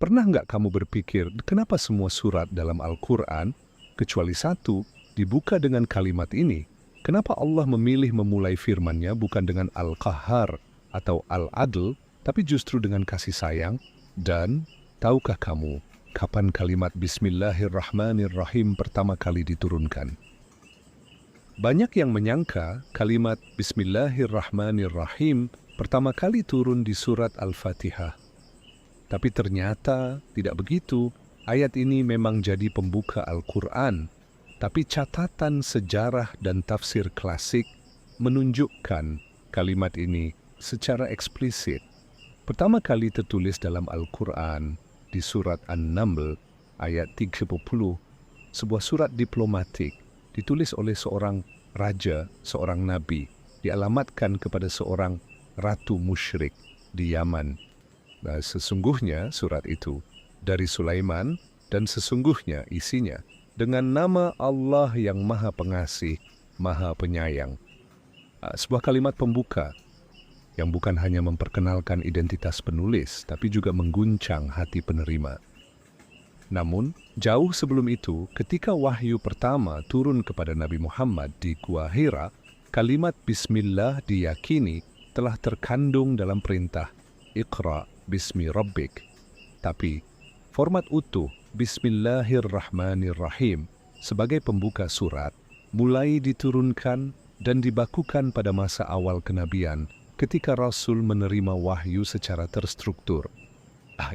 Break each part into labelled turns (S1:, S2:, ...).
S1: Pernah nggak kamu berpikir, kenapa semua surat dalam Al-Quran, kecuali satu, dibuka dengan kalimat ini? Kenapa Allah memilih memulai firman-Nya bukan dengan Al-Qahhar atau Al-Adl, tapi justru dengan kasih sayang? Dan, tahukah kamu, kapan kalimat Bismillahirrahmanirrahim pertama kali diturunkan? Banyak yang menyangka kalimat Bismillahirrahmanirrahim pertama kali turun di surat Al-Fatihah. Tapi ternyata tidak begitu. Ayat ini memang jadi pembuka Al-Quran. Tapi catatan sejarah dan tafsir klasik menunjukkan kalimat ini secara eksplisit. Pertama kali tertulis dalam Al-Quran di surat An-Naml ayat 30, sebuah surat diplomatik ditulis oleh seorang raja, seorang nabi, dialamatkan kepada seorang ratu musyrik di Yaman. Nah, sesungguhnya surat itu dari Sulaiman dan sesungguhnya isinya dengan nama Allah yang Maha Pengasih, Maha Penyayang. Sebuah kalimat pembuka yang bukan hanya memperkenalkan identitas penulis, tapi juga mengguncang hati penerima. Namun, jauh sebelum itu, ketika wahyu pertama turun kepada Nabi Muhammad di Gua Hira, kalimat Bismillah diyakini telah terkandung dalam perintah Iqra Bismi Rabbik. Tapi, format utuh Bismillahirrahmanirrahim sebagai pembuka surat mulai diturunkan dan dibakukan pada masa awal kenabian ketika Rasul menerima wahyu secara terstruktur.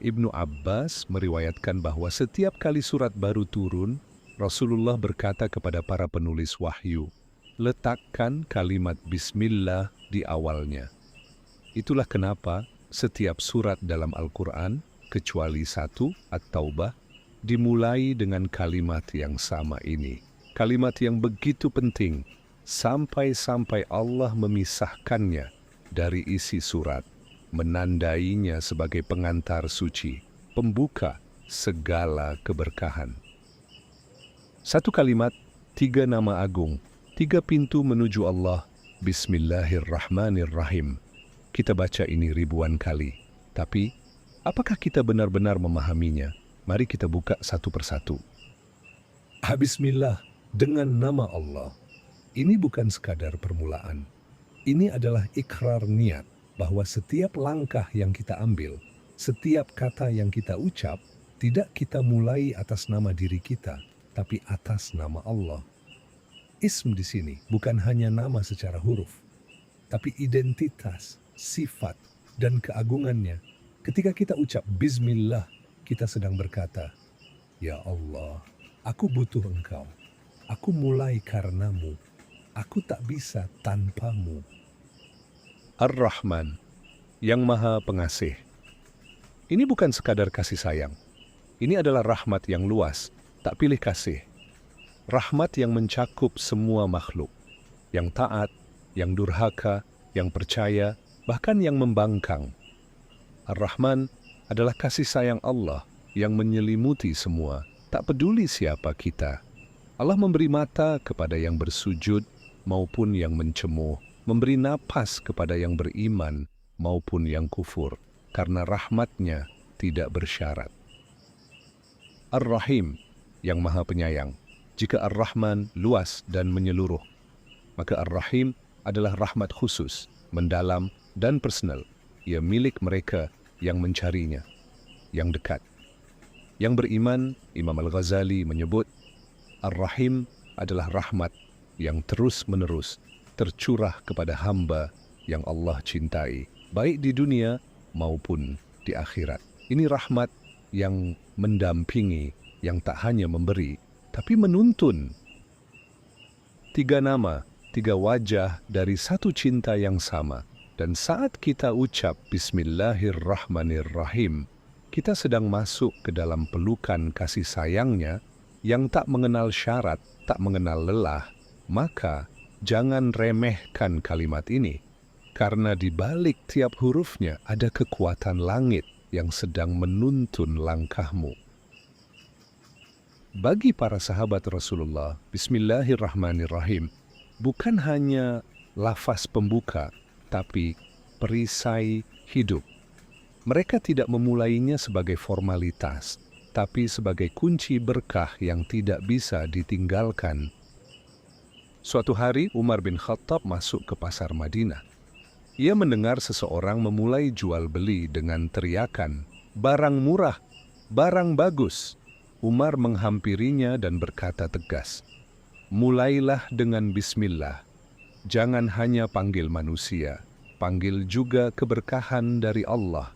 S1: Ibnu Abbas meriwayatkan bahwa setiap kali surat baru turun, Rasulullah berkata kepada para penulis wahyu, letakkan kalimat Bismillah di awalnya. Itulah kenapa setiap surat dalam Al-Quran, kecuali satu, At-Taubah, dimulai dengan kalimat yang sama ini. Kalimat yang begitu penting, sampai-sampai Allah memisahkannya dari isi surat, menandainya sebagai pengantar suci, pembuka segala keberkahan. Satu kalimat, tiga nama agung, tiga pintu menuju Allah, Bismillahirrahmanirrahim. Kita baca ini ribuan kali, tapi apakah kita benar-benar memahaminya? Mari kita buka satu persatu. Bismillah, dengan nama Allah. Ini bukan sekadar permulaan. Ini adalah ikrar niat bahwa setiap langkah yang kita ambil, setiap kata yang kita ucap, tidak kita mulai atas nama diri kita, tapi atas nama Allah. Ism di sini bukan hanya nama secara huruf, tapi identitas, sifat, dan keagungannya. Ketika kita ucap Bismillah, kita sedang berkata, Ya Allah, aku butuh Engkau. Aku mulai karenamu. Aku tak bisa tanpamu. Ar-Rahman, yang Maha Pengasih. Ini bukan sekadar kasih sayang. Ini adalah rahmat yang luas, tak pilih kasih. Rahmat yang mencakup semua makhluk. Yang taat, yang durhaka, yang percaya, bahkan yang membangkang. Ar-Rahman adalah kasih sayang Allah yang menyelimuti semua, tak peduli siapa kita. Allah memberi mata kepada yang bersujud maupun yang mencemuh, memberi napas kepada yang beriman maupun yang kufur, karena rahmatnya tidak bersyarat. Ar-Rahim, yang Maha Penyayang. Jika Ar-Rahman luas dan menyeluruh, maka Ar-Rahim adalah rahmat khusus, mendalam dan personal. Ia milik mereka yang mencarinya, yang dekat. Yang beriman, Imam Al-Ghazali menyebut, Ar-Rahim adalah rahmat yang terus-menerus tercurah kepada hamba yang Allah cintai, baik di dunia maupun di akhirat. Ini rahmat yang mendampingi, yang tak hanya memberi, tapi menuntun. Tiga nama, tiga wajah dari satu cinta yang sama. Dan saat kita ucap Bismillahirrahmanirrahim, kita sedang masuk ke dalam pelukan kasih sayangnya yang tak mengenal syarat, tak mengenal lelah. Maka jangan remehkan kalimat ini, karena di balik tiap hurufnya ada kekuatan langit yang sedang menuntun langkahmu. Bagi para sahabat Rasulullah, Bismillahirrahmanirrahim bukan hanya lafaz pembuka, tapi perisai hidup. Mereka tidak memulainya sebagai formalitas, tapi sebagai kunci berkah yang tidak bisa ditinggalkan. Suatu hari Umar bin Khattab masuk ke pasar Madinah. Ia mendengar seseorang memulai jual beli dengan teriakan, "Barang murah, barang bagus." Umar menghampirinya dan berkata tegas, "Mulailah dengan bismillah. Jangan hanya panggil manusia, panggil juga keberkahan dari Allah."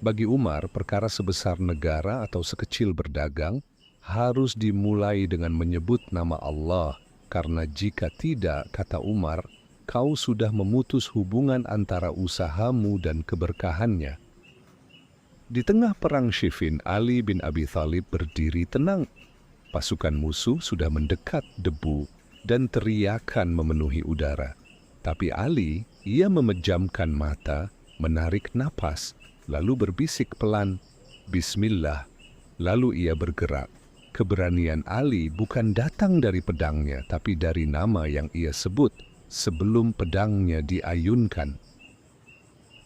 S1: Bagi Umar, perkara sebesar negara atau sekecil berdagang harus dimulai dengan menyebut nama Allah, karena jika tidak, kata Umar, kau sudah memutus hubungan antara usahamu dan keberkahannya. Di tengah perang Siffin, Ali bin Abi Thalib berdiri tenang. Pasukan musuh sudah mendekat debu dan teriakan memenuhi udara. Tapi Ali, ia memejamkan mata, menarik napas, lalu berbisik pelan, "Bismillah." Lalu ia bergerak. Keberanian Ali bukan datang dari pedangnya, tapi dari nama yang ia sebut sebelum pedangnya diayunkan.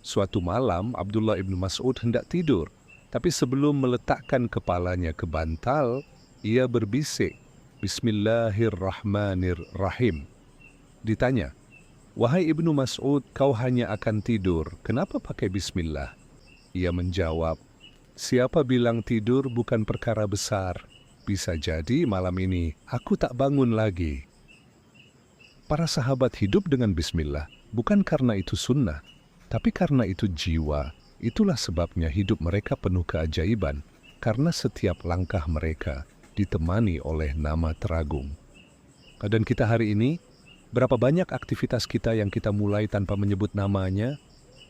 S1: Suatu malam, Abdullah ibnu Mas'ud hendak tidur, tapi sebelum meletakkan kepalanya ke bantal, ia berbisik, "Bismillahirrahmanirrahim." Ditanya, "Wahai Ibnu Mas'ud, kau hanya akan tidur, kenapa pakai bismillah?" Ia menjawab, "Siapa bilang tidur bukan perkara besar? Bisa jadi malam ini aku tak bangun lagi." Para sahabat hidup dengan bismillah bukan karena itu sunnah, tapi karena itu jiwa. Itulah sebabnya hidup mereka penuh keajaiban, karena setiap langkah mereka ditemani oleh nama teragung. Dan kita hari ini, berapa banyak aktivitas kita yang kita mulai tanpa menyebut namanya?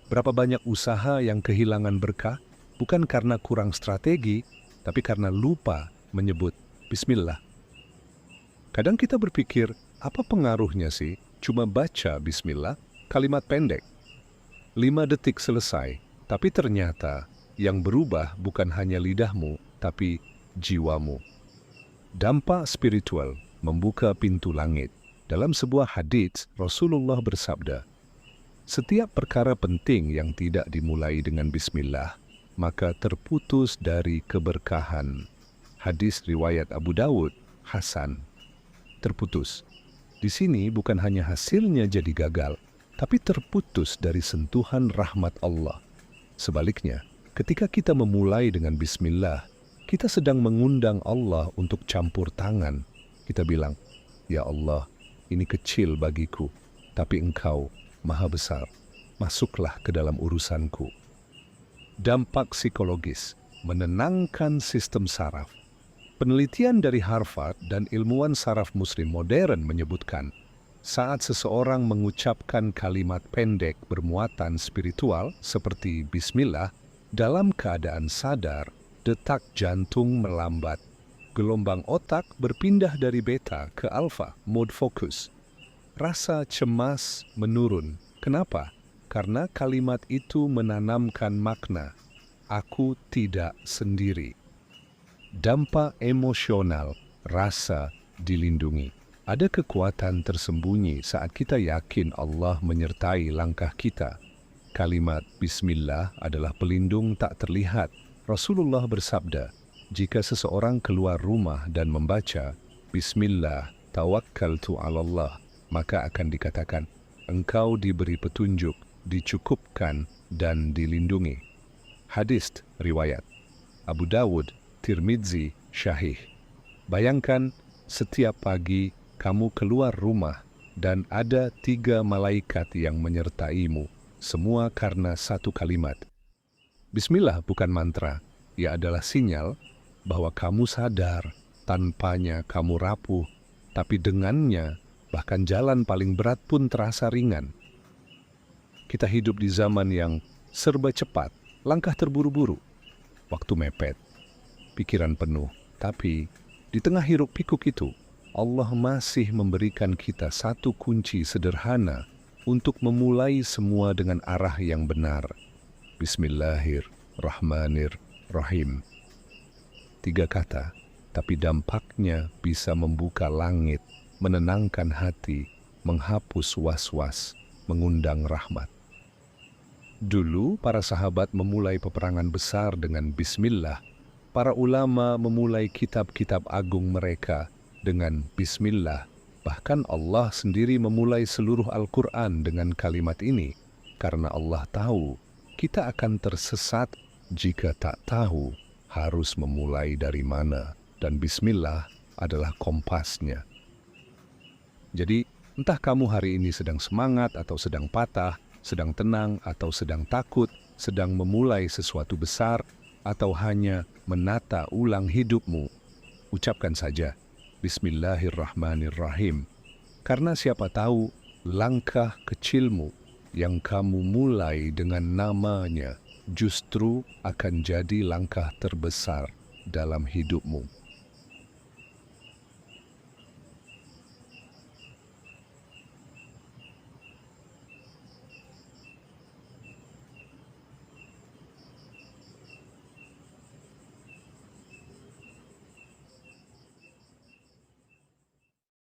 S1: Berapa banyak usaha yang kehilangan berkah, bukan karena kurang strategi, tapi karena lupa menyebut bismillah. Kadang kita berpikir, apa pengaruhnya sih? Cuma baca bismillah, kalimat pendek. 5 detik selesai, tapi ternyata yang berubah bukan hanya lidahmu, tapi jiwamu. Dampak spiritual membuka pintu langit. Dalam sebuah hadits, Rasulullah bersabda, "Setiap perkara penting yang tidak dimulai dengan bismillah, maka terputus dari keberkahan." Hadis riwayat Abu Dawud, Hasan. Terputus. Di sini bukan hanya hasilnya jadi gagal, tapi terputus dari sentuhan rahmat Allah. Sebaliknya, ketika kita memulai dengan bismillah, kita sedang mengundang Allah untuk campur tangan. Kita bilang, "Ya Allah, ini kecil bagiku, tapi Engkau Maha besar, masuklah ke dalam urusanku." Dampak psikologis, menenangkan sistem saraf. Penelitian dari Harvard dan ilmuwan saraf muslim modern menyebutkan, saat seseorang mengucapkan kalimat pendek bermuatan spiritual seperti bismillah, dalam keadaan sadar, detak jantung melambat. Gelombang otak berpindah dari beta ke alfa, mode fokus. Rasa cemas menurun. Kenapa? Karena kalimat itu menanamkan makna, aku tidak sendiri. Dampak emosional, rasa dilindungi. Ada kekuatan tersembunyi saat kita yakin Allah menyertai langkah kita. Kalimat bismillah adalah pelindung tak terlihat. Rasulullah bersabda, jika seseorang keluar rumah dan membaca bismillah tawakkaltu 'alallah, maka akan dikatakan, engkau diberi petunjuk, dicukupkan, dan dilindungi. Hadis riwayat Abu Dawud, Tirmidzi, Syahih. Bayangkan setiap pagi kamu keluar rumah dan ada 3 malaikat yang menyertaimu, semua karena satu kalimat. Bismillah bukan mantra, ia adalah sinyal bahwa kamu sadar, tanpanya kamu rapuh, tapi dengannya bahkan jalan paling berat pun terasa ringan. Kita hidup di zaman yang serba cepat, langkah terburu-buru, waktu mepet, pikiran penuh. Tapi di tengah hiruk pikuk itu, Allah masih memberikan kita satu kunci sederhana untuk memulai semua dengan arah yang benar. Bismillahirrahmanirrahim. 3 kata, tapi dampaknya bisa membuka langit, menenangkan hati, menghapus was-was, mengundang rahmat. Dulu para sahabat memulai peperangan besar dengan bismillah. Para ulama memulai kitab-kitab agung mereka dengan bismillah. Bahkan Allah sendiri memulai seluruh Al-Quran dengan kalimat ini. Karena Allah tahu kita akan tersesat jika tak tahu harus memulai dari mana. Dan bismillah adalah kompasnya. Jadi, entah kamu hari ini sedang semangat atau sedang patah, sedang tenang atau sedang takut, sedang memulai sesuatu besar, atau hanya menata ulang hidupmu, ucapkan saja, Bismillahirrahmanirrahim. Karena siapa tahu langkah kecilmu yang kamu mulai dengan namanya justru akan jadi langkah terbesar dalam hidupmu.